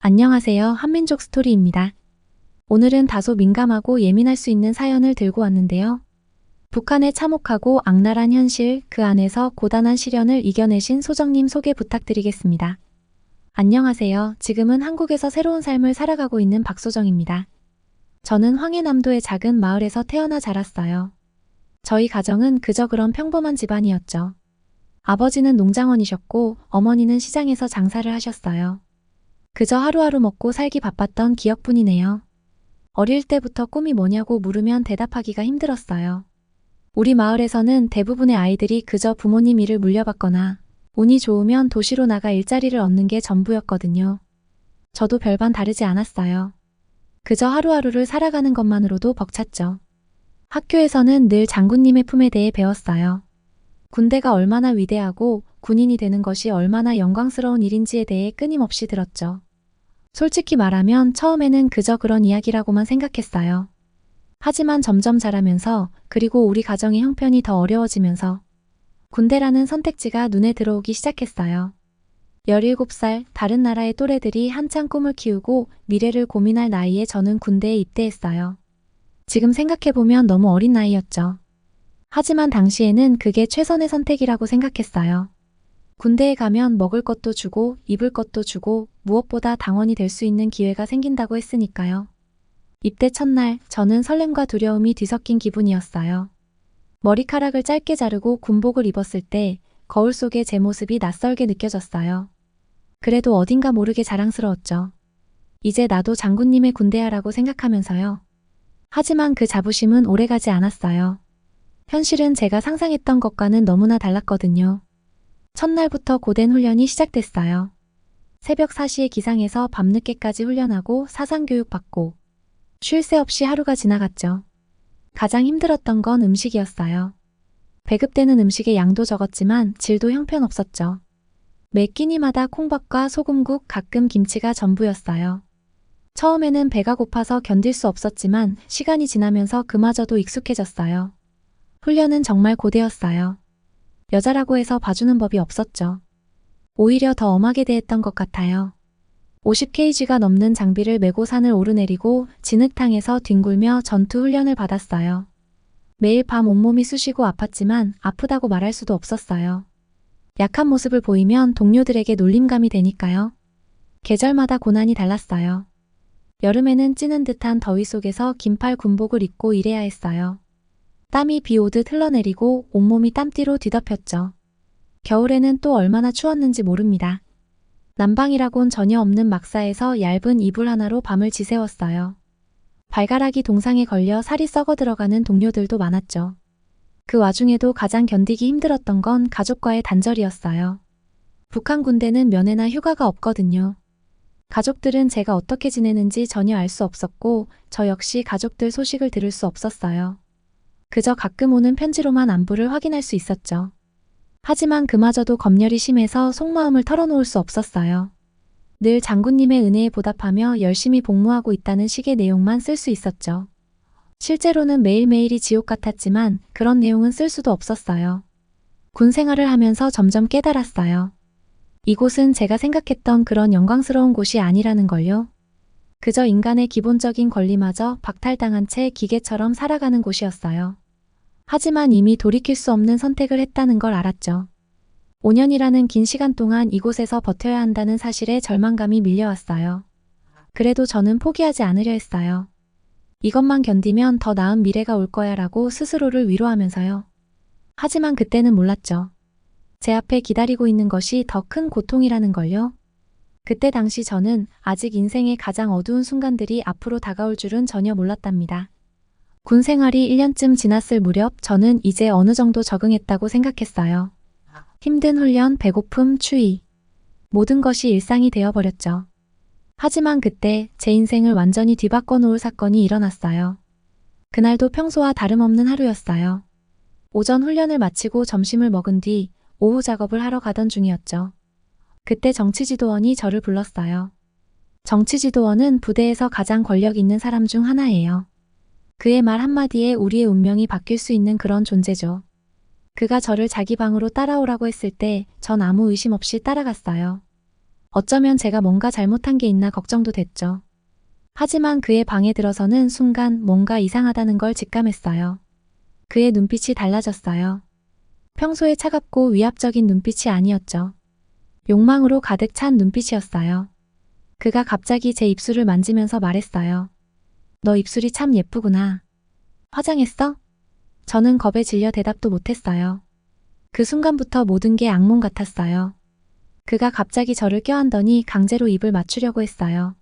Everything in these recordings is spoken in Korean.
안녕하세요. 한민족 스토리입니다. 오늘은 다소 민감하고 예민할 수 있는 사연을 들고 왔는데요. 북한의 참혹하고 악랄한 현실, 그 안에서 고단한 시련을 이겨내신 소정님 소개 부탁드리겠습니다. 안녕하세요. 지금은 한국에서 새로운 삶을 살아가고 있는 박소정입니다. 저는 황해남도의 작은 마을에서 태어나 자랐어요. 저희 가정은 그저 그런 평범한 집안이었죠. 아버지는 농장원이셨고 어머니는 시장에서 장사를 하셨어요. 그저 하루하루 먹고 살기 바빴던 기억뿐이네요. 어릴 때부터 꿈이 뭐냐고 물으면 대답하기가 힘들었어요. 우리 마을에서는 대부분의 아이들이 그저 부모님 일을 물려받거나 운이 좋으면 도시로 나가 일자리를 얻는 게 전부였거든요. 저도 별반 다르지 않았어요. 그저 하루하루를 살아가는 것만으로도 벅찼죠. 학교에서는 늘 장군님의 품에 대해 배웠어요. 군대가 얼마나 위대하고 군인이 되는 것이 얼마나 영광스러운 일인지에 대해 끊임없이 들었죠. 솔직히 말하면 처음에는 그저 그런 이야기라고만 생각했어요. 하지만 점점 자라면서 그리고 우리 가정의 형편이 더 어려워지면서 군대라는 선택지가 눈에 들어오기 시작했어요. 17살 다른 나라의 또래들이 한창 꿈을 키우고 미래를 고민할 나이에 저는 군대에 입대했어요. 지금 생각해보면 너무 어린 나이였죠. 하지만 당시에는 그게 최선의 선택이라고 생각했어요. 군대에 가면 먹을 것도 주고 입을 것도 주고 무엇보다 당원이 될 수 있는 기회가 생긴다고 했으니까요. 입대 첫날 저는 설렘과 두려움이 뒤섞인 기분이었어요. 머리카락을 짧게 자르고 군복을 입었을 때 거울 속에 제 모습이 낯설게 느껴졌어요. 그래도 어딘가 모르게 자랑스러웠죠. 이제 나도 장군님의 군대야라고 생각하면서요. 하지만 그 자부심은 오래가지 않았어요. 현실은 제가 상상했던 것과는 너무나 달랐거든요. 첫날부터 고된 훈련이 시작됐어요. 새벽 4시에 기상해서 밤늦게까지 훈련하고 사상교육 받고 쉴 새 없이 하루가 지나갔죠. 가장 힘들었던 건 음식이었어요. 배급되는 음식의 양도 적었지만 질도 형편없었죠. 매 끼니마다 콩밥과 소금국, 가끔 김치가 전부였어요. 처음에는 배가 고파서 견딜 수 없었지만 시간이 지나면서 그마저도 익숙해졌어요. 훈련은 정말 고되었어요. 여자라고 해서 봐주는 법이 없었죠. 오히려 더 엄하게 대했던 것 같아요. 50kg가 넘는 장비를 메고 산을 오르내리고 진흙탕에서 뒹굴며 전투 훈련을 받았어요. 매일 밤 온몸이 쑤시고 아팠지만 아프다고 말할 수도 없었어요. 약한 모습을 보이면 동료들에게 놀림감이 되니까요. 계절마다 고난이 달랐어요. 여름에는 찌는 듯한 더위 속에서 긴팔 군복을 입고 일해야 했어요. 땀이 비 오듯 흘러내리고 온몸이 땀띠로 뒤덮였죠. 겨울에는 또 얼마나 추웠는지 모릅니다. 난방이라곤 전혀 없는 막사에서 얇은 이불 하나로 밤을 지새웠어요. 발가락이 동상에 걸려 살이 썩어 들어가는 동료들도 많았죠. 그 와중에도 가장 견디기 힘들었던 건 가족과의 단절이었어요. 북한 군대는 면회나 휴가가 없거든요. 가족들은 제가 어떻게 지내는지 전혀 알 수 없었고 저 역시 가족들 소식을 들을 수 없었어요. 그저 가끔 오는 편지로만 안부를 확인할 수 있었죠. 하지만 그마저도 검열이 심해서 속마음을 털어놓을 수 없었어요. 늘 장군님의 은혜에 보답하며 열심히 복무하고 있다는 식의 내용만 쓸 수 있었죠. 실제로는 매일매일이 지옥 같았지만 그런 내용은 쓸 수도 없었어요. 군 생활을 하면서 점점 깨달았어요. 이곳은 제가 생각했던 그런 영광스러운 곳이 아니라는 걸요. 그저 인간의 기본적인 권리마저 박탈당한 채 기계처럼 살아가는 곳이었어요. 하지만 이미 돌이킬 수 없는 선택을 했다는 걸 알았죠. 5년이라는 긴 시간 동안 이곳에서 버텨야 한다는 사실에 절망감이 밀려왔어요. 그래도 저는 포기하지 않으려 했어요. 이것만 견디면 더 나은 미래가 올 거야 라고 스스로를 위로하면서요. 하지만 그때는 몰랐죠. 제 앞에 기다리고 있는 것이 더 큰 고통이라는 걸요. 그때 당시 저는 아직 인생의 가장 어두운 순간들이 앞으로 다가올 줄은 전혀 몰랐답니다. 군 생활이 1년쯤 지났을 무렵 저는 이제 어느 정도 적응했다고 생각했어요. 힘든 훈련, 배고픔, 추위. 모든 것이 일상이 되어버렸죠. 하지만 그때 제 인생을 완전히 뒤바꿔 놓을 사건이 일어났어요. 그날도 평소와 다름없는 하루였어요. 오전 훈련을 마치고 점심을 먹은 뒤 오후 작업을 하러 가던 중이었죠. 그때 정치지도원이 저를 불렀어요. 정치지도원은 부대에서 가장 권력 있는 사람 중 하나예요. 그의 말 한마디에 우리의 운명이 바뀔 수 있는 그런 존재죠. 그가 저를 자기 방으로 따라오라고 했을 때 전 아무 의심 없이 따라갔어요. 어쩌면 제가 뭔가 잘못한 게 있나 걱정도 됐죠. 하지만 그의 방에 들어서는 순간 뭔가 이상하다는 걸 직감했어요. 그의 눈빛이 달라졌어요. 평소에 차갑고 위압적인 눈빛이 아니었죠. 욕망으로 가득 찬 눈빛이었어요. 그가 갑자기 제 입술을 만지면서 말했어요. 너 입술이 참 예쁘구나. 화장했어? 저는 겁에 질려 대답도 못했어요. 그 순간부터 모든 게 악몽 같았어요. 그가 갑자기 저를 껴안더니 강제로 입을 맞추려고 했어요.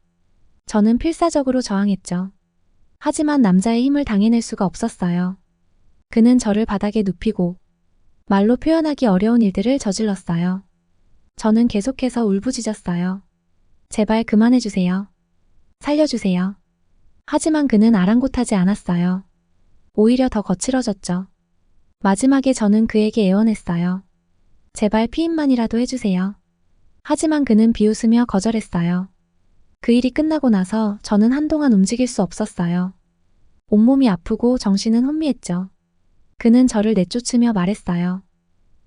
저는 필사적으로 저항했죠. 하지만 남자의 힘을 당해낼 수가 없었어요. 그는 저를 바닥에 눕히고 말로 표현하기 어려운 일들을 저질렀어요. 저는 계속해서 울부짖었어요. 제발 그만해주세요. 살려주세요. 하지만 그는 아랑곳하지 않았어요. 오히려 더 거칠어졌죠. 마지막에 저는 그에게 애원했어요. 제발 피임만이라도 해주세요. 하지만 그는 비웃으며 거절했어요. 그 일이 끝나고 나서 저는 한동안 움직일 수 없었어요. 온몸이 아프고 정신은 혼미했죠. 그는 저를 내쫓으며 말했어요.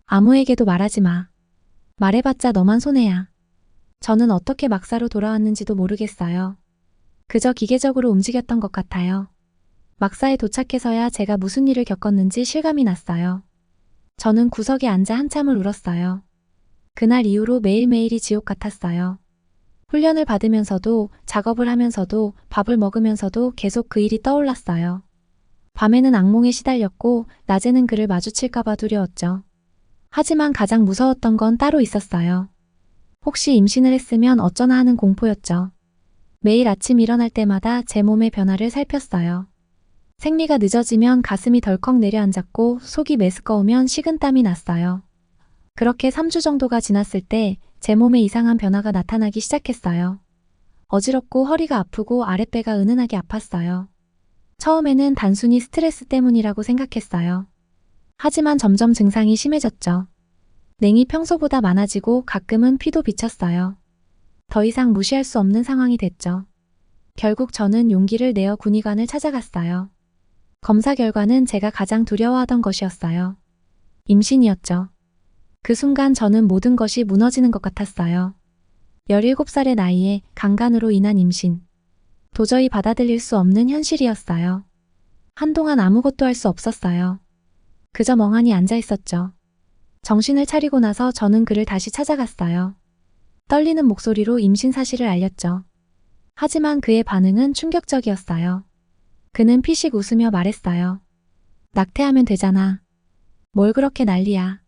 아무에게도 말하지 마. 말해봤자 너만 손해야. 저는 어떻게 막사로 돌아왔는지도 모르겠어요. 그저 기계적으로 움직였던 것 같아요. 막사에 도착해서야 제가 무슨 일을 겪었는지 실감이 났어요. 저는 구석에 앉아 한참을 울었어요. 그날 이후로 매일매일이 지옥 같았어요. 훈련을 받으면서도 작업을 하면서도 밥을 먹으면서도 계속 그 일이 떠올랐어요. 밤에는 악몽에 시달렸고 낮에는 그를 마주칠까봐 두려웠죠. 하지만 가장 무서웠던 건 따로 있었어요. 혹시 임신을 했으면 어쩌나 하는 공포였죠. 매일 아침 일어날 때마다 제 몸의 변화를 살폈어요. 생리가 늦어지면 가슴이 덜컥 내려앉았고 속이 메스꺼우면 식은땀이 났어요. 그렇게 3주 정도가 지났을 때 제 몸에 이상한 변화가 나타나기 시작했어요. 어지럽고 허리가 아프고 아랫배가 은은하게 아팠어요. 처음에는 단순히 스트레스 때문이라고 생각했어요. 하지만 점점 증상이 심해졌죠. 냉이 평소보다 많아지고 가끔은 피도 비쳤어요. 더 이상 무시할 수 없는 상황이 됐죠. 결국 저는 용기를 내어 군의관을 찾아갔어요. 검사 결과는 제가 가장 두려워하던 것이었어요. 임신이었죠. 그 순간 저는 모든 것이 무너지는 것 같았어요. 17살의 나이에 강간으로 인한 임신. 도저히 받아들일 수 없는 현실이었어요. 한동안 아무것도 할 수 없었어요. 그저 멍하니 앉아 있었죠. 정신을 차리고 나서 저는 그를 다시 찾아갔어요. 떨리는 목소리로 임신 사실을 알렸죠. 하지만 그의 반응은 충격적이었어요. 그는 피식 웃으며 말했어요. 낙태하면 되잖아. 뭘 그렇게 난리야.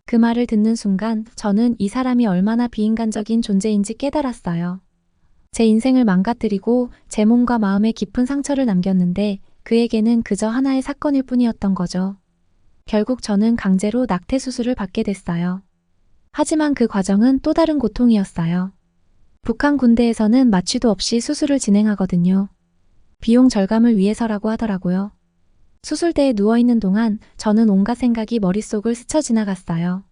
그 말을 듣는 순간 저는 이 사람이 얼마나 비인간적인 존재인지 깨달았어요. 제 인생을 망가뜨리고 제 몸과 마음에 깊은 상처를 남겼는데 그에게는 그저 하나의 사건일 뿐이었던 거죠. 결국 저는 강제로 낙태 수술을 받게 됐어요. 하지만 그 과정은 또 다른 고통이었어요. 북한 군대에서는 마취도 없이 수술을 진행하거든요. 비용 절감을 위해서라고 하더라고요. 수술대에 누워있는 동안 저는 온갖 생각이 머릿속을 스쳐 지나갔어요.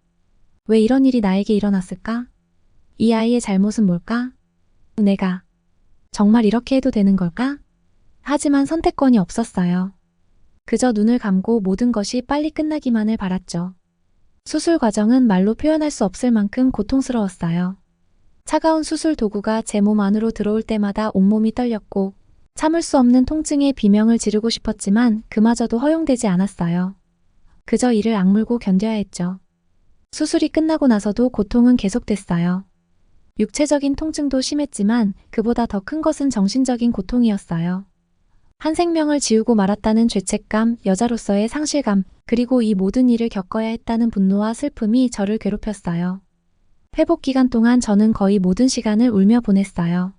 왜 이런 일이 나에게 일어났을까? 이 아이의 잘못은 뭘까? 내가 정말 이렇게 해도 되는 걸까? 하지만 선택권이 없었어요. 그저 눈을 감고 모든 것이 빨리 끝나기만을 바랐죠. 수술 과정은 말로 표현할 수 없을 만큼 고통스러웠어요. 차가운 수술 도구가 제 몸 안으로 들어올 때마다 온몸이 떨렸고 참을 수 없는 통증에 비명을 지르고 싶었지만 그마저도 허용되지 않았어요. 그저 이를 악물고 견뎌야 했죠. 수술이 끝나고 나서도 고통은 계속됐어요. 육체적인 통증도 심했지만 그보다 더 큰 것은 정신적인 고통이었어요. 한 생명을 지우고 말았다는 죄책감, 여자로서의 상실감, 그리고 이 모든 일을 겪어야 했다는 분노와 슬픔이 저를 괴롭혔어요. 회복 기간 동안 저는 거의 모든 시간을 울며 보냈어요.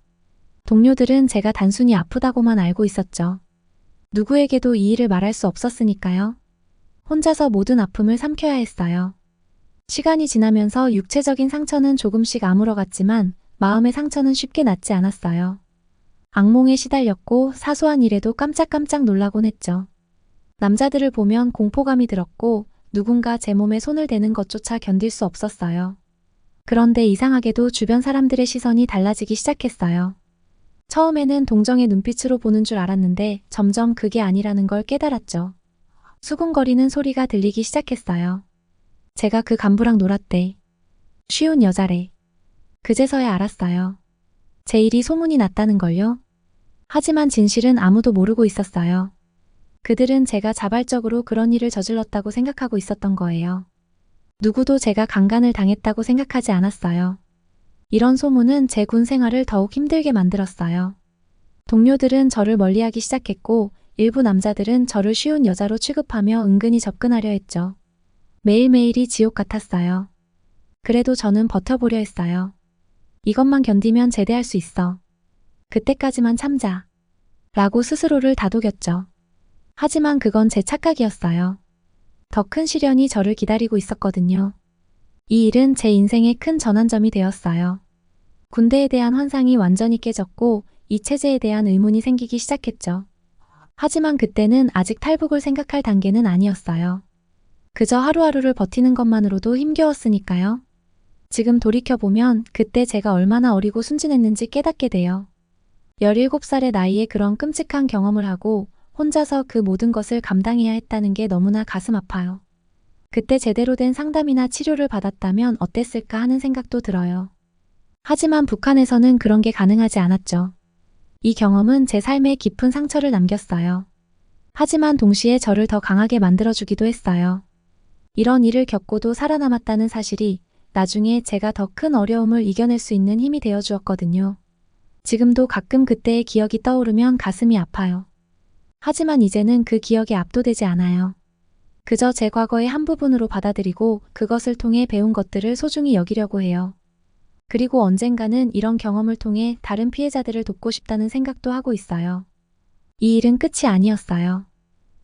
동료들은 제가 단순히 아프다고만 알고 있었죠. 누구에게도 이 일을 말할 수 없었으니까요. 혼자서 모든 아픔을 삼켜야 했어요. 시간이 지나면서 육체적인 상처는 조금씩 아물어갔지만 마음의 상처는 쉽게 낫지 않았어요. 악몽에 시달렸고 사소한 일에도 깜짝깜짝 놀라곤 했죠. 남자들을 보면 공포감이 들었고 누군가 제 몸에 손을 대는 것조차 견딜 수 없었어요. 그런데 이상하게도 주변 사람들의 시선이 달라지기 시작했어요. 처음에는 동정의 눈빛으로 보는 줄 알았는데 점점 그게 아니라는 걸 깨달았죠. 수군거리는 소리가 들리기 시작했어요. 제가 그 간부랑 놀았대. 쉬운 여자래. 그제서야 알았어요. 제 일이 소문이 났다는 걸요. 하지만 진실은 아무도 모르고 있었어요. 그들은 제가 자발적으로 그런 일을 저질렀다고 생각하고 있었던 거예요. 누구도 제가 강간을 당했다고 생각하지 않았어요. 이런 소문은 제 군 생활을 더욱 힘들게 만들었어요. 동료들은 저를 멀리하기 시작했고 일부 남자들은 저를 쉬운 여자로 취급하며 은근히 접근하려 했죠. 매일매일이 지옥 같았어요. 그래도 저는 버텨보려 했어요. 이것만 견디면 제대할 수 있어. 그때까지만 참자. 라고 스스로를 다독였죠. 하지만 그건 제 착각이었어요. 더 큰 시련이 저를 기다리고 있었거든요. 이 일은 제 인생의 큰 전환점이 되었어요. 군대에 대한 환상이 완전히 깨졌고 이 체제에 대한 의문이 생기기 시작했죠. 하지만 그때는 아직 탈북을 생각할 단계는 아니었어요. 그저 하루하루를 버티는 것만으로도 힘겨웠으니까요. 지금 돌이켜보면 그때 제가 얼마나 어리고 순진했는지 깨닫게 돼요. 17살의 나이에 그런 끔찍한 경험을 하고 혼자서 그 모든 것을 감당해야 했다는 게 너무나 가슴 아파요. 그때 제대로 된 상담이나 치료를 받았다면 어땠을까 하는 생각도 들어요. 하지만 북한에서는 그런 게 가능하지 않았죠. 이 경험은 제 삶에 깊은 상처를 남겼어요. 하지만 동시에 저를 더 강하게 만들어주기도 했어요. 이런 일을 겪고도 살아남았다는 사실이 나중에 제가 더 큰 어려움을 이겨낼 수 있는 힘이 되어 주었거든요. 지금도 가끔 그때의 기억이 떠오르면 가슴이 아파요. 하지만 이제는 그 기억에 압도되지 않아요. 그저 제 과거의 한 부분으로 받아들이고 그것을 통해 배운 것들을 소중히 여기려고 해요. 그리고 언젠가는 이런 경험을 통해 다른 피해자들을 돕고 싶다는 생각도 하고 있어요. 이 일은 끝이 아니었어요.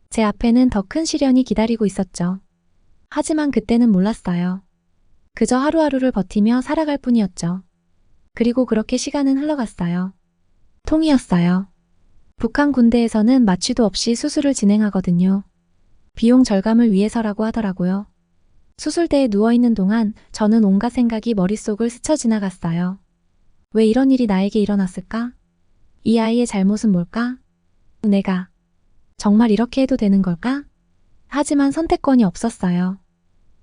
제 앞에는 더 큰 시련이 기다리고 있었죠. 하지만 그때는 몰랐어요. 그저 하루하루를 버티며 살아갈 뿐이었죠. 그리고 그렇게 시간은 흘러갔어요. 통이었어요. 북한 군대에서는 마취도 없이 수술을 진행하거든요. 비용 절감을 위해서라고 하더라고요. 수술대에 누워있는 동안 저는 온갖 생각이 머릿속을 스쳐 지나갔어요. 왜 이런 일이 나에게 일어났을까? 이 아이의 잘못은 뭘까? 내가 정말 이렇게 해도 되는 걸까? 하지만 선택권이 없었어요.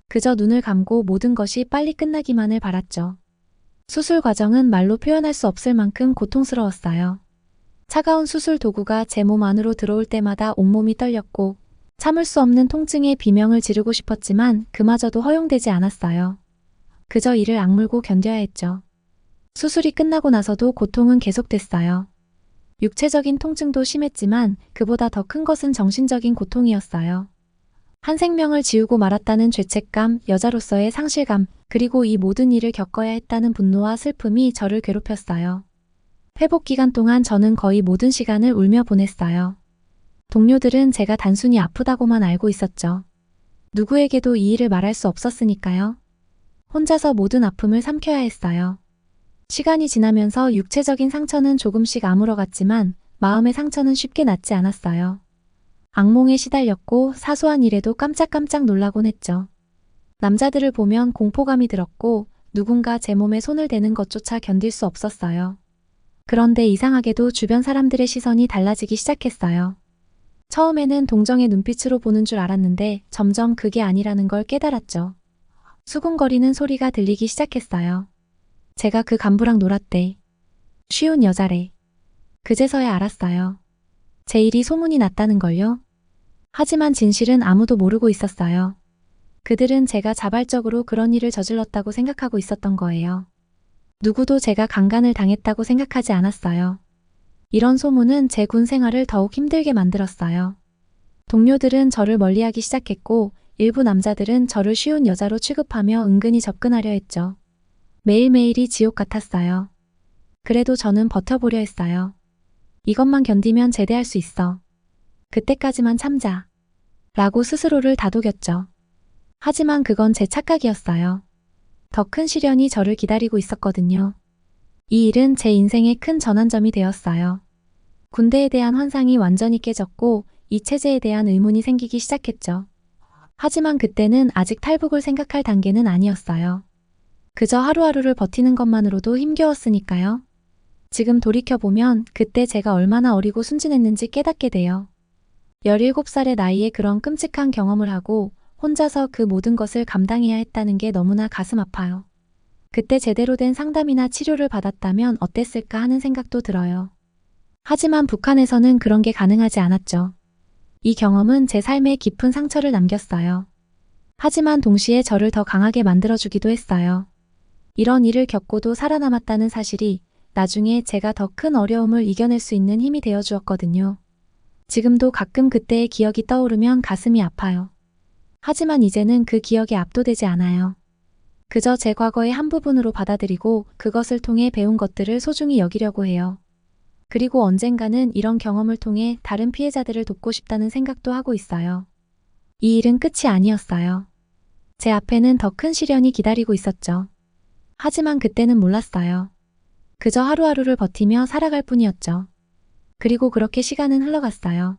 그저 눈을 감고 모든 것이 빨리 끝나기만을 바랐죠. 수술 과정은 말로 표현할 수 없을 만큼 고통스러웠어요. 차가운 수술 도구가 제 몸 안으로 들어올 때마다 온몸이 떨렸고 참을 수 없는 통증에 비명을 지르고 싶었지만 그마저도 허용되지 않았어요. 그저 이를 악물고 견뎌야 했죠. 수술이 끝나고 나서도 고통은 계속됐어요. 육체적인 통증도 심했지만 그보다 더 큰 것은 정신적인 고통이었어요. 한 생명을 지우고 말았다는 죄책감, 여자로서의 상실감, 그리고 이 모든 일을 겪어야 했다는 분노와 슬픔이 저를 괴롭혔어요. 회복 기간 동안 저는 거의 모든 시간을 울며 보냈어요. 동료들은 제가 단순히 아프다고만 알고 있었죠. 누구에게도 이 일을 말할 수 없었으니까요. 혼자서 모든 아픔을 삼켜야 했어요. 시간이 지나면서 육체적인 상처는 조금씩 아물어갔지만 마음의 상처는 쉽게 낫지 않았어요. 악몽에 시달렸고 사소한 일에도 깜짝깜짝 놀라곤 했죠. 남자들을 보면 공포감이 들었고 누군가 제 몸에 손을 대는 것조차 견딜 수 없었어요. 그런데 이상하게도 주변 사람들의 시선이 달라지기 시작했어요. 처음에는 동정의 눈빛으로 보는 줄 알았는데 점점 그게 아니라는 걸 깨달았죠. 수군거리는 소리가 들리기 시작했어요. 제가 그 간부랑 놀았대. 쉬운 여자래. 그제서야 알았어요. 제 일이 소문이 났다는 걸요. 하지만 진실은 아무도 모르고 있었어요. 그들은 제가 자발적으로 그런 일을 저질렀다고 생각하고 있었던 거예요. 누구도 제가 강간을 당했다고 생각하지 않았어요. 이런 소문은 제 군 생활을 더욱 힘들게 만들었어요. 동료들은 저를 멀리하기 시작했고 일부 남자들은 저를 쉬운 여자로 취급하며 은근히 접근하려 했죠. 매일매일이 지옥 같았어요. 그래도 저는 버텨보려 했어요. 이것만 견디면 제대할 수 있어. 그때까지만 참자. 라고 스스로를 다독였죠. 하지만 그건 제 착각이었어요. 더 큰 시련이 저를 기다리고 있었거든요. 이 일은 제 인생의 큰 전환점이 되었어요. 군대에 대한 환상이 완전히 깨졌고 이 체제에 대한 의문이 생기기 시작했죠. 하지만 그때는 아직 탈북을 생각할 단계는 아니었어요. 그저 하루하루를 버티는 것만으로도 힘겨웠으니까요. 지금 돌이켜보면 그때 제가 얼마나 어리고 순진했는지 깨닫게 돼요. 17살의 나이에 그런 끔찍한 경험을 하고 혼자서 그 모든 것을 감당해야 했다는 게 너무나 가슴 아파요. 그때 제대로 된 상담이나 치료를 받았다면 어땠을까 하는 생각도 들어요. 하지만 북한에서는 그런 게 가능하지 않았죠. 이 경험은 제 삶에 깊은 상처를 남겼어요. 하지만 동시에 저를 더 강하게 만들어주기도 했어요. 이런 일을 겪고도 살아남았다는 사실이 나중에 제가 더 큰 어려움을 이겨낼 수 있는 힘이 되어 주었거든요. 지금도 가끔 그때의 기억이 떠오르면 가슴이 아파요. 하지만 이제는 그 기억에 압도되지 않아요. 그저 제 과거의 한 부분으로 받아들이고 그것을 통해 배운 것들을 소중히 여기려고 해요. 그리고 언젠가는 이런 경험을 통해 다른 피해자들을 돕고 싶다는 생각도 하고 있어요. 이 일은 끝이 아니었어요. 제 앞에는 더 큰 시련이 기다리고 있었죠. 하지만 그때는 몰랐어요. 그저 하루하루를 버티며 살아갈 뿐이었죠. 그리고 그렇게 시간은 흘러갔어요.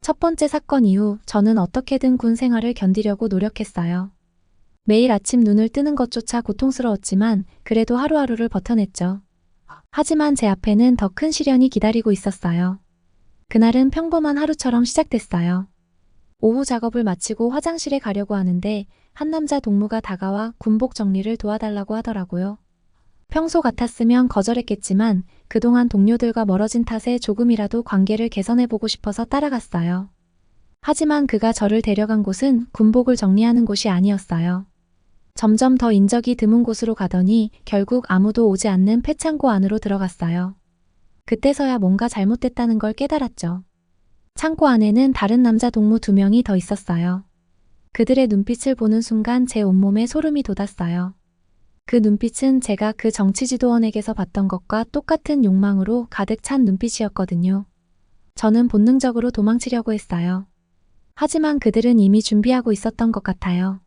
첫 번째 사건 이후 저는 어떻게든 군 생활을 견디려고 노력했어요. 매일 아침 눈을 뜨는 것조차 고통스러웠지만 그래도 하루하루를 버텨냈죠. 하지만 제 앞에는 더 큰 시련이 기다리고 있었어요. 그날은 평범한 하루처럼 시작됐어요. 오후 작업을 마치고 화장실에 가려고 하는데 한 남자 동무가 다가와 군복 정리를 도와달라고 하더라고요. 평소 같았으면 거절했겠지만 그동안 동료들과 멀어진 탓에 조금이라도 관계를 개선해보고 싶어서 따라갔어요. 하지만 그가 저를 데려간 곳은 군복을 정리하는 곳이 아니었어요. 점점 더 인적이 드문 곳으로 가더니 결국 아무도 오지 않는 폐창고 안으로 들어갔어요. 그때서야 뭔가 잘못됐다는 걸 깨달았죠. 창고 안에는 다른 남자 동무 2명이 더 있었어요. 그들의 눈빛을 보는 순간 제 온몸에 소름이 돋았어요. 그 눈빛은 제가 그 정치지도원에게서 봤던 것과 똑같은 욕망으로 가득 찬 눈빛이었거든요. 저는 본능적으로 도망치려고 했어요. 하지만 그들은 이미 준비하고 있었던 것 같아요.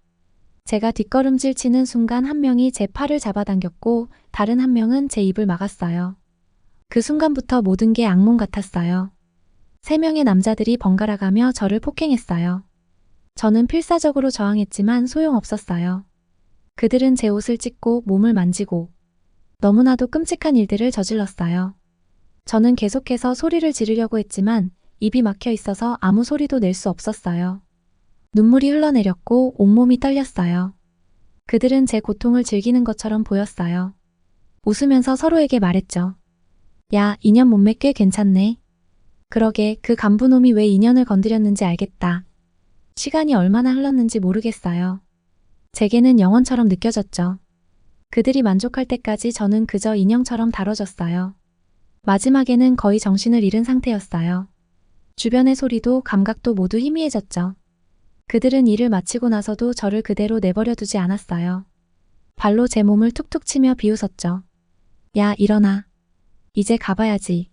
제가 뒷걸음질 치는 순간 한 명이 제 팔을 잡아당겼고 다른 한 명은 제 입을 막았어요. 그 순간부터 모든 게 악몽 같았어요. 3명의 남자들이 번갈아가며 저를 폭행했어요. 저는 필사적으로 저항했지만 소용없었어요. 그들은 제 옷을 찢고 몸을 만지고 너무나도 끔찍한 일들을 저질렀어요. 저는 계속해서 소리를 지르려고 했지만 입이 막혀 있어서 아무 소리도 낼 수 없었어요. 눈물이 흘러내렸고 온몸이 떨렸어요. 그들은 제 고통을 즐기는 것처럼 보였어요. 웃으면서 서로에게 말했죠. 야, 인연 몸매 꽤 괜찮네. 그러게 그 간부놈이 왜 인연을 건드렸는지 알겠다. 시간이 얼마나 흘렀는지 모르겠어요. 제게는 영원처럼 느껴졌죠. 그들이 만족할 때까지 저는 그저 인형처럼 다뤄졌어요. 마지막에는 거의 정신을 잃은 상태였어요. 주변의 소리도 감각도 모두 희미해졌죠. 그들은 일을 마치고 나서도 저를 그대로 내버려 두지 않았어요. 발로 제 몸을 툭툭 치며 비웃었죠. 야, 일어나. 이제 가봐야지.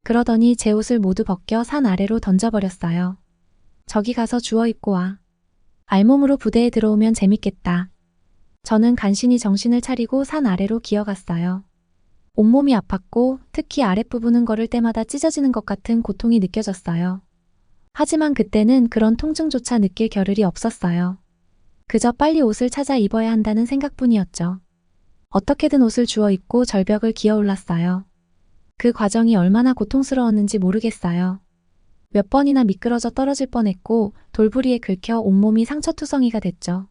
그러더니 제 옷을 모두 벗겨 산 아래로 던져버렸어요. 저기 가서 주워 입고 와. 알몸으로 부대에 들어오면 재밌겠다. 저는 간신히 정신을 차리고 산 아래로 기어갔어요. 온몸이 아팠고 특히 아랫부분은 걸을 때마다 찢어지는 것 같은 고통이 느껴졌어요. 하지만 그때는 그런 통증조차 느낄 겨를이 없었어요. 그저 빨리 옷을 찾아 입어야 한다는 생각뿐이었죠. 어떻게든 옷을 주워 입고 절벽을 기어올랐어요. 그 과정이 얼마나 고통스러웠는지 모르겠어요. 몇 번이나 미끄러져 떨어질 뻔했고 돌부리에 긁혀 온몸이 상처투성이가 됐죠.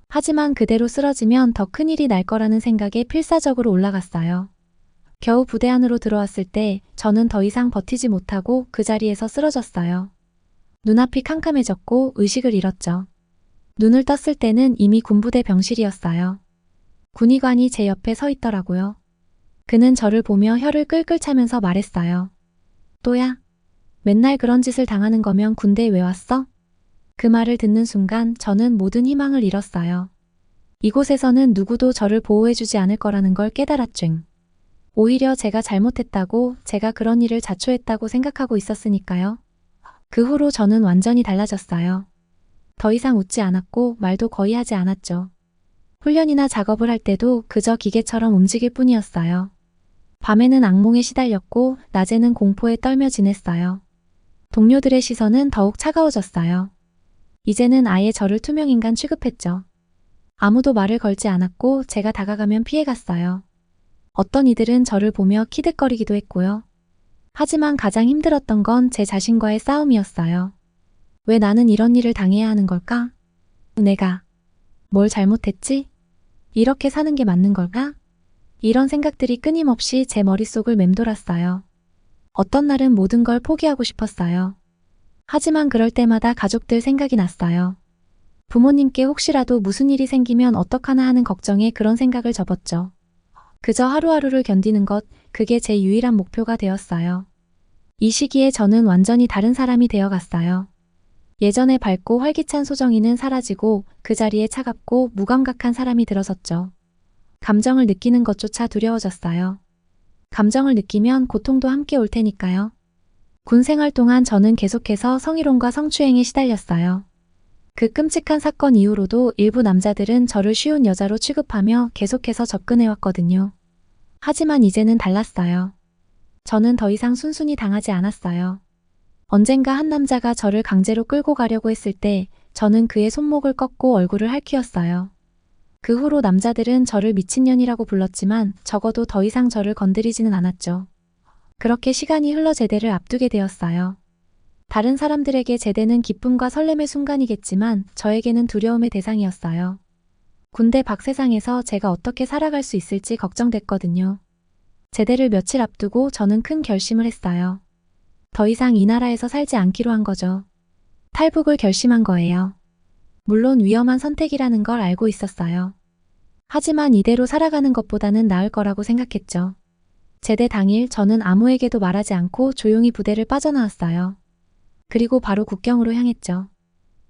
하지만 그대로 쓰러지면 더 큰일이 날 거라는 생각에 필사적으로 올라갔어요. 겨우 부대 안으로 들어왔을 때 저는 더 이상 버티지 못하고 그 자리에서 쓰러졌어요. 눈앞이 캄캄해졌고 의식을 잃었죠. 눈을 떴을 때는 이미 군부대 병실이었어요. 군의관이 제 옆에 서 있더라고요. 그는 저를 보며 혀를 끌끌 차면서 말했어요. 또야? 맨날 그런 짓을 당하는 거면 군대에 왜 왔어? 그 말을 듣는 순간 저는 모든 희망을 잃었어요. 이곳에서는 누구도 저를 보호해주지 않을 거라는 걸 깨달았죠. 오히려 제가 잘못했다고, 제가 그런 일을 자초했다고 생각하고 있었으니까요. 그 후로 저는 완전히 달라졌어요. 더 이상 웃지 않았고 말도 거의 하지 않았죠. 훈련이나 작업을 할 때도 그저 기계처럼 움직일 뿐이었어요. 밤에는 악몽에 시달렸고 낮에는 공포에 떨며 지냈어요. 동료들의 시선은 더욱 차가워졌어요. 이제는 아예 저를 투명인간 취급했죠. 아무도 말을 걸지 않았고 제가 다가가면 피해갔어요. 어떤 이들은 저를 보며 키득거리기도 했고요. 하지만 가장 힘들었던 건 제 자신과의 싸움이었어요. 왜 나는 이런 일을 당해야 하는 걸까? 내가 뭘 잘못했지? 이렇게 사는 게 맞는 걸까? 이런 생각들이 끊임없이 제 머릿속을 맴돌았어요. 어떤 날은 모든 걸 포기하고 싶었어요. 하지만 그럴 때마다 가족들 생각이 났어요. 부모님께 혹시라도 무슨 일이 생기면 어떡하나 하는 걱정에 그런 생각을 접었죠. 그저 하루하루를 견디는 것, 그게 제 유일한 목표가 되었어요. 이 시기에 저는 완전히 다른 사람이 되어갔어요. 예전에 밝고 활기찬 소정이는 사라지고 그 자리에 차갑고 무감각한 사람이 들어섰죠. 감정을 느끼는 것조차 두려워졌어요. 감정을 느끼면 고통도 함께 올 테니까요. 군 생활 동안 저는 계속해서 성희롱과 성추행에 시달렸어요. 그 끔찍한 사건 이후로도 일부 남자들은 저를 쉬운 여자로 취급하며 계속해서 접근해왔거든요. 하지만 이제는 달랐어요. 저는 더 이상 순순히 당하지 않았어요. 언젠가 한 남자가 저를 강제로 끌고 가려고 했을 때 저는 그의 손목을 꺾고 얼굴을 핥히었어요. 그 후로 남자들은 저를 미친년이라고 불렀지만 적어도 더 이상 저를 건드리지는 않았죠. 그렇게 시간이 흘러 제대를 앞두게 되었어요. 다른 사람들에게 제대는 기쁨과 설렘의 순간이겠지만 저에게는 두려움의 대상이었어요. 군대 밖 세상에서 제가 어떻게 살아갈 수 있을지 걱정됐거든요. 제대를 며칠 앞두고 저는 큰 결심을 했어요. 더 이상 이 나라에서 살지 않기로 한 거죠. 탈북을 결심한 거예요. 물론 위험한 선택이라는 걸 알고 있었어요. 하지만 이대로 살아가는 것보다는 나을 거라고 생각했죠. 제대 당일 저는 아무에게도 말하지 않고 조용히 부대를 빠져나왔어요. 그리고 바로 국경으로 향했죠.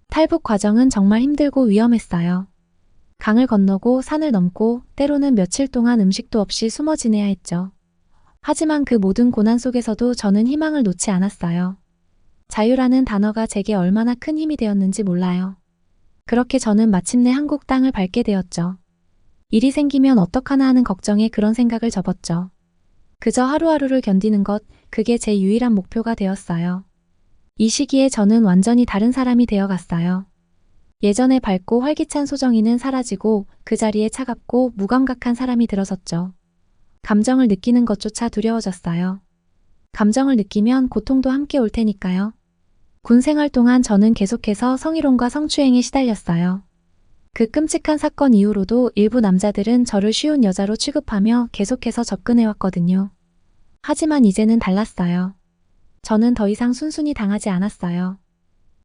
탈북 과정은 정말 힘들고 위험했어요. 강을 건너고 산을 넘고 때로는 며칠 동안 음식도 없이 숨어 지내야 했죠. 하지만 그 모든 고난 속에서도 저는 희망을 놓지 않았어요. 자유라는 단어가 제게 얼마나 큰 힘이 되었는지 몰라요. 그렇게 저는 마침내 한국 땅을 밟게 되었죠. 일이 생기면 어떡하나 하는 걱정에 그런 생각을 접었죠. 그저 하루하루를 견디는 것, 그게 제 유일한 목표가 되었어요. 이 시기에 저는 완전히 다른 사람이 되어갔어요. 예전에 밝고 활기찬 소정이는 사라지고 그 자리에 차갑고 무감각한 사람이 들어섰죠. 감정을 느끼는 것조차 두려워졌어요. 감정을 느끼면 고통도 함께 올 테니까요. 군 생활 동안 저는 계속해서 성희롱과 성추행에 시달렸어요. 그 끔찍한 사건 이후로도 일부 남자들은 저를 쉬운 여자로 취급하며 계속해서 접근해왔거든요. 하지만 이제는 달랐어요. 저는 더 이상 순순히 당하지 않았어요.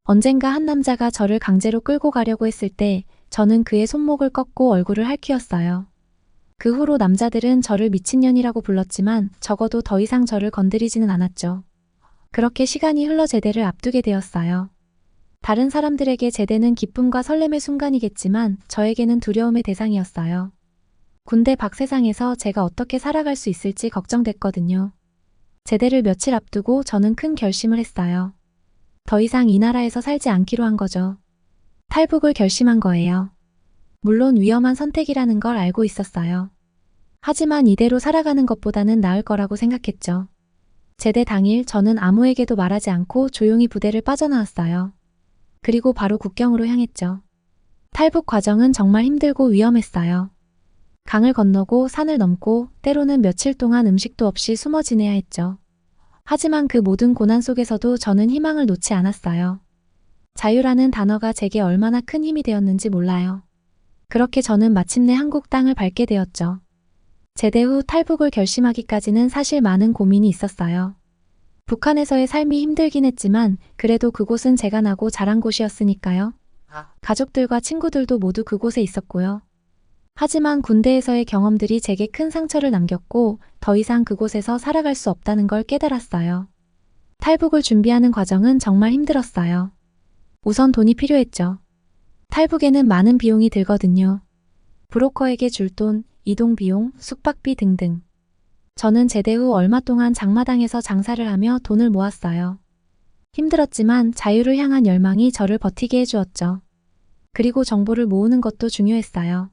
언젠가 한 남자가 저를 강제로 끌고 가려고 했을 때 저는 그의 손목을 꺾고 얼굴을 핥히었어요. 그 후로 남자들은 저를 미친년이라고 불렀지만 적어도 더 이상 저를 건드리지는 않았죠. 그렇게 시간이 흘러 제대를 앞두게 되었어요. 다른 사람들에게 제대는 기쁨과 설렘의 순간이겠지만 저에게는 두려움의 대상이었어요. 군대 밖 세상에서 제가 어떻게 살아갈 수 있을지 걱정됐거든요. 제대를 며칠 앞두고 저는 큰 결심을 했어요. 더 이상 이 나라에서 살지 않기로 한 거죠. 탈북을 결심한 거예요. 물론 위험한 선택이라는 걸 알고 있었어요. 하지만 이대로 살아가는 것보다는 나을 거라고 생각했죠. 제대 당일 저는 아무에게도 말하지 않고 조용히 부대를 빠져나왔어요. 그리고 바로 국경으로 향했죠. 탈북 과정은 정말 힘들고 위험했어요. 강을 건너고 산을 넘고 때로는 며칠 동안 음식도 없이 숨어 지내야 했죠. 하지만 그 모든 고난 속에서도 저는 희망을 놓지 않았어요. 자유라는 단어가 제게 얼마나 큰 힘이 되었는지 몰라요. 그렇게 저는 마침내 한국 땅을 밟게 되었죠. 제대 후 탈북을 결심하기까지는 사실 많은 고민이 있었어요. 북한에서의 삶이 힘들긴 했지만 그래도 그곳은 제가 나고 자란 곳이었으니까요. 가족들과 친구들도 모두 그곳에 있었고요. 하지만 군대에서의 경험들이 제게 큰 상처를 남겼고 더 이상 그곳에서 살아갈 수 없다는 걸 깨달았어요. 탈북을 준비하는 과정은 정말 힘들었어요. 우선 돈이 필요했죠. 탈북에는 많은 비용이 들거든요. 브로커에게 줄 돈, 이동 비용, 숙박비 등등. 저는 제대 후 얼마 동안 장마당에서 장사를 하며 돈을 모았어요. 힘들었지만 자유를 향한 열망이 저를 버티게 해주었죠. 그리고 정보를 모으는 것도 중요했어요.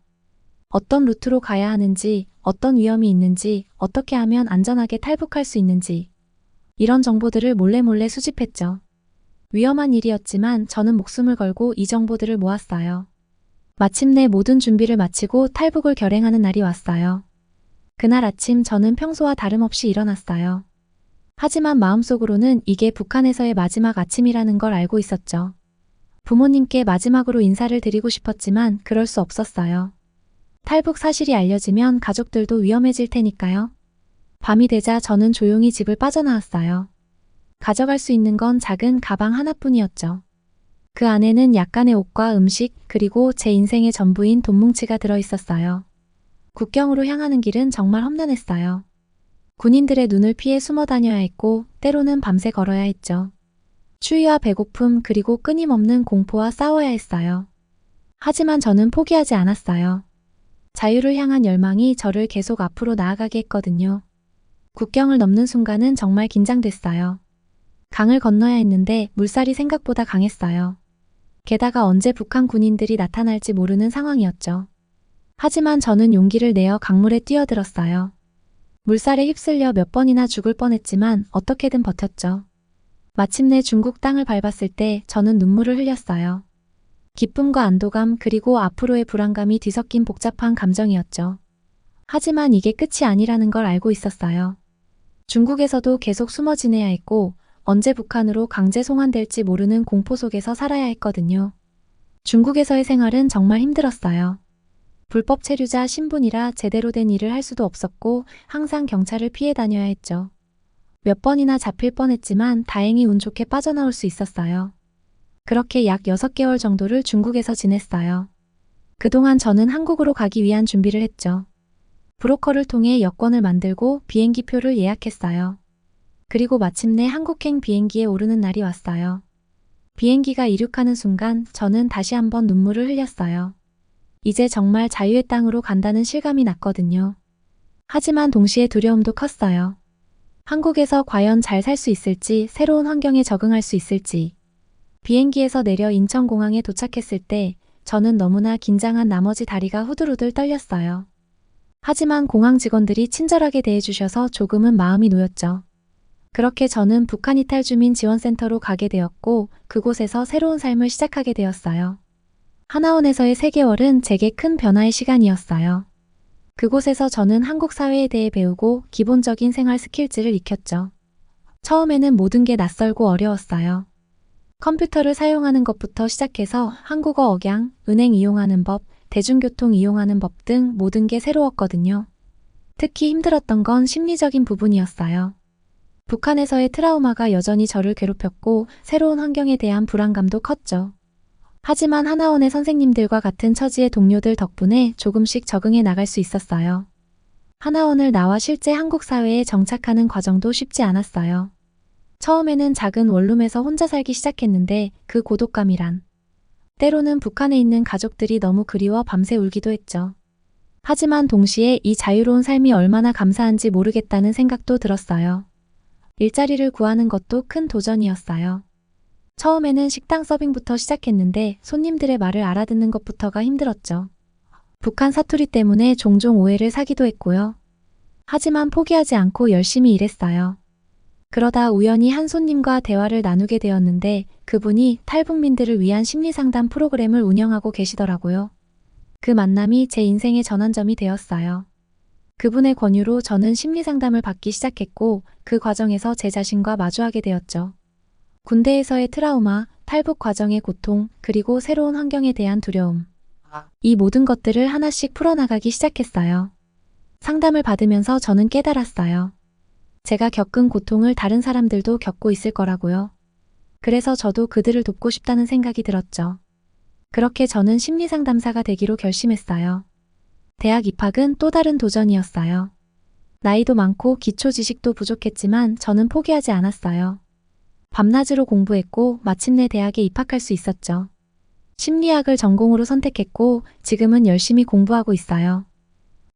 어떤 루트로 가야 하는지, 어떤 위험이 있는지, 어떻게 하면 안전하게 탈북할 수 있는지 이런 정보들을 몰래 수집했죠. 위험한 일이었지만 저는 목숨을 걸고 이 정보들을 모았어요. 마침내 모든 준비를 마치고 탈북을 결행하는 날이 왔어요. 그날 아침 저는 평소와 다름없이 일어났어요. 하지만 마음속으로는 이게 북한에서의 마지막 아침이라는 걸 알고 있었죠. 부모님께 마지막으로 인사를 드리고 싶었지만 그럴 수 없었어요. 탈북 사실이 알려지면 가족들도 위험해질 테니까요. 밤이 되자 저는 조용히 집을 빠져나왔어요. 가져갈 수 있는 건 작은 가방 하나뿐이었죠. 그 안에는 약간의 옷과 음식, 그리고 제 인생의 전부인 돈 뭉치가 들어있었어요. 국경으로 향하는 길은 정말 험난했어요. 군인들의 눈을 피해 숨어 다녀야 했고, 때로는 밤새 걸어야 했죠. 추위와 배고픔, 그리고 끊임없는 공포와 싸워야 했어요. 하지만 저는 포기하지 않았어요. 자유를 향한 열망이 저를 계속 앞으로 나아가게 했거든요. 국경을 넘는 순간은 정말 긴장됐어요. 강을 건너야 했는데 물살이 생각보다 강했어요. 게다가 언제 북한 군인들이 나타날지 모르는 상황이었죠. 하지만 저는 용기를 내어 강물에 뛰어들었어요. 물살에 휩쓸려 몇 번이나 죽을 뻔했지만 어떻게든 버텼죠. 마침내 중국 땅을 밟았을 때 저는 눈물을 흘렸어요. 기쁨과 안도감 그리고 앞으로의 불안감이 뒤섞인 복잡한 감정이었죠. 하지만 이게 끝이 아니라는 걸 알고 있었어요. 중국에서도 계속 숨어 지내야 했고 언제 북한으로 강제 송환될지 모르는 공포 속에서 살아야 했거든요. 중국에서의 생활은 정말 힘들었어요. 불법 체류자 신분이라 제대로 된 일을 할 수도 없었고 항상 경찰을 피해 다녀야 했죠. 몇 번이나 잡힐 뻔했지만 다행히 운 좋게 빠져나올 수 있었어요. 그렇게 약 6개월 정도를 중국에서 지냈어요. 그동안 저는 한국으로 가기 위한 준비를 했죠. 브로커를 통해 여권을 만들고 비행기표를 예약했어요. 그리고 마침내 한국행 비행기에 오르는 날이 왔어요. 비행기가 이륙하는 순간 저는 다시 한번 눈물을 흘렸어요. 이제 정말 자유의 땅으로 간다는 실감이 났거든요. 하지만 동시에 두려움도 컸어요. 한국에서 과연 잘 살 수 있을지, 새로운 환경에 적응할 수 있을지. 비행기에서 내려 인천공항에 도착했을 때 저는 너무나 긴장한 나머지 다리가 후들후들 떨렸어요. 하지만 공항 직원들이 친절하게 대해주셔서 조금은 마음이 놓였죠. 그렇게 저는 북한 이탈 주민 지원센터로 가게 되었고 그곳에서 새로운 삶을 시작하게 되었어요. 하나원에서의 3개월은 제게 큰 변화의 시간이었어요. 그곳에서 저는 한국 사회에 대해 배우고 기본적인 생활 스킬즈를 익혔죠. 처음에는 모든 게 낯설고 어려웠어요. 컴퓨터를 사용하는 것부터 시작해서 한국어 억양, 은행 이용하는 법, 대중교통 이용하는 법 등 모든 게 새로웠거든요. 특히 힘들었던 건 심리적인 부분이었어요. 북한에서의 트라우마가 여전히 저를 괴롭혔고 새로운 환경에 대한 불안감도 컸죠. 하지만 하나원의 선생님들과 같은 처지의 동료들 덕분에 조금씩 적응해 나갈 수 있었어요. 하나원을 나와 실제 한국 사회에 정착하는 과정도 쉽지 않았어요. 처음에는 작은 원룸에서 혼자 살기 시작했는데 그 고독감이란. 때로는 북한에 있는 가족들이 너무 그리워 밤새 울기도 했죠. 하지만 동시에 이 자유로운 삶이 얼마나 감사한지 모르겠다는 생각도 들었어요. 일자리를 구하는 것도 큰 도전이었어요. 처음에는 식당 서빙부터 시작했는데 손님들의 말을 알아듣는 것부터가 힘들었죠. 북한 사투리 때문에 종종 오해를 사기도 했고요. 하지만 포기하지 않고 열심히 일했어요. 그러다 우연히 한 손님과 대화를 나누게 되었는데 그분이 탈북민들을 위한 심리상담 프로그램을 운영하고 계시더라고요. 그 만남이 제 인생의 전환점이 되었어요. 그분의 권유로 저는 심리상담을 받기 시작했고 그 과정에서 제 자신과 마주하게 되었죠. 군대에서의 트라우마, 탈북 과정의 고통, 그리고 새로운 환경에 대한 두려움. 이 모든 것들을 하나씩 풀어나가기 시작했어요. 상담을 받으면서 저는 깨달았어요. 제가 겪은 고통을 다른 사람들도 겪고 있을 거라고요. 그래서 저도 그들을 돕고 싶다는 생각이 들었죠. 그렇게 저는 심리상담사가 되기로 결심했어요. 대학 입학은 또 다른 도전이었어요. 나이도 많고 기초 지식도 부족했지만 저는 포기하지 않았어요. 밤낮으로 공부했고 마침내 대학에 입학할 수 있었죠. 심리학을 전공으로 선택했고 지금은 열심히 공부하고 있어요.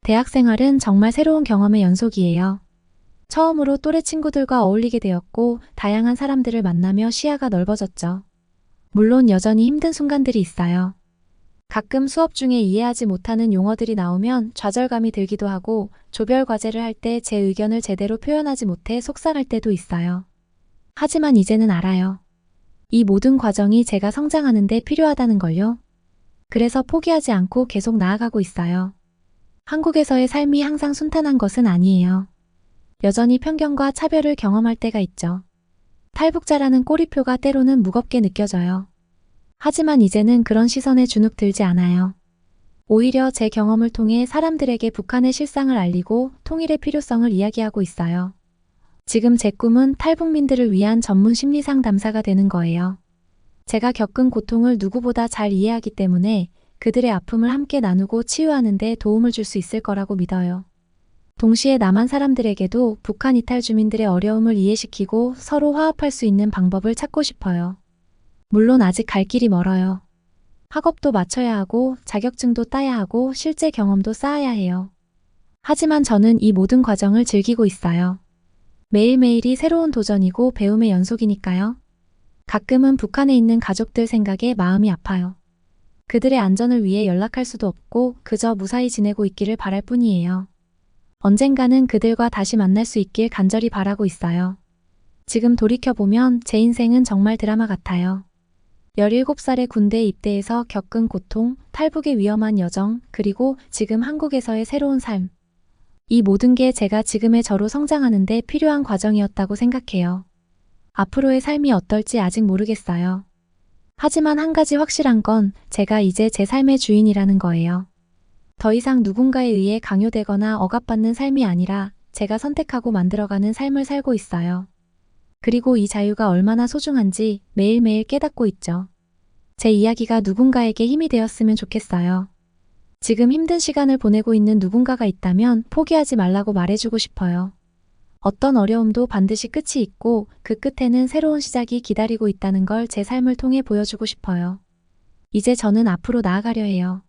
대학 생활은 정말 새로운 경험의 연속이에요. 처음으로 또래 친구들과 어울리게 되었고 다양한 사람들을 만나며 시야가 넓어졌죠. 물론 여전히 힘든 순간들이 있어요. 가끔 수업 중에 이해하지 못하는 용어들이 나오면 좌절감이 들기도 하고 조별 과제를 할 때 제 의견을 제대로 표현하지 못해 속상할 때도 있어요. 하지만 이제는 알아요. 이 모든 과정이 제가 성장하는 데 필요하다는 걸요. 그래서 포기하지 않고 계속 나아가고 있어요. 한국에서의 삶이 항상 순탄한 것은 아니에요. 여전히 편견과 차별을 경험할 때가 있죠. 탈북자라는 꼬리표가 때로는 무겁게 느껴져요. 하지만 이제는 그런 시선에 주눅 들지 않아요. 오히려 제 경험을 통해 사람들에게 북한의 실상을 알리고 통일의 필요성을 이야기하고 있어요. 지금 제 꿈은 탈북민들을 위한 전문 심리 상담사가 되는 거예요. 제가 겪은 고통을 누구보다 잘 이해하기 때문에 그들의 아픔을 함께 나누고 치유하는 데 도움을 줄 수 있을 거라고 믿어요. 동시에 남한 사람들에게도 북한 이탈 주민들의 어려움을 이해시키고 서로 화합할 수 있는 방법을 찾고 싶어요. 물론 아직 갈 길이 멀어요. 학업도 마쳐야 하고 자격증도 따야 하고 실제 경험도 쌓아야 해요. 하지만 저는 이 모든 과정을 즐기고 있어요. 매일매일이 새로운 도전이고 배움의 연속이니까요. 가끔은 북한에 있는 가족들 생각에 마음이 아파요. 그들의 안전을 위해 연락할 수도 없고 그저 무사히 지내고 있기를 바랄 뿐이에요. 언젠가는 그들과 다시 만날 수 있길 간절히 바라고 있어요. 지금 돌이켜보면 제 인생은 정말 드라마 같아요. 17살에 군대에 입대해서 겪은 고통, 탈북의 위험한 여정, 그리고 지금 한국에서의 새로운 삶. 이 모든 게 제가 지금의 저로 성장하는 데 필요한 과정이었다고 생각해요. 앞으로의 삶이 어떨지 아직 모르겠어요. 하지만 한 가지 확실한 건 제가 이제 제 삶의 주인이라는 거예요. 더 이상 누군가에 의해 강요되거나 억압받는 삶이 아니라 제가 선택하고 만들어가는 삶을 살고 있어요. 그리고 이 자유가 얼마나 소중한지 매일매일 깨닫고 있죠. 제 이야기가 누군가에게 힘이 되었으면 좋겠어요. 지금 힘든 시간을 보내고 있는 누군가가 있다면 포기하지 말라고 말해주고 싶어요. 어떤 어려움도 반드시 끝이 있고 그 끝에는 새로운 시작이 기다리고 있다는 걸 제 삶을 통해 보여주고 싶어요. 이제 저는 앞으로 나아가려 해요.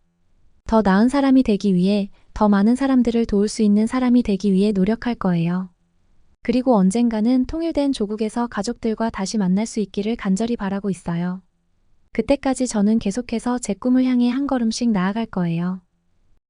더 나은 사람이 되기 위해, 더 많은 사람들을 도울 수 있는 사람이 되기 위해 노력할 거예요. 그리고 언젠가는 통일된 조국에서 가족들과 다시 만날 수 있기를 간절히 바라고 있어요. 그때까지 저는 계속해서 제 꿈을 향해 한 걸음씩 나아갈 거예요.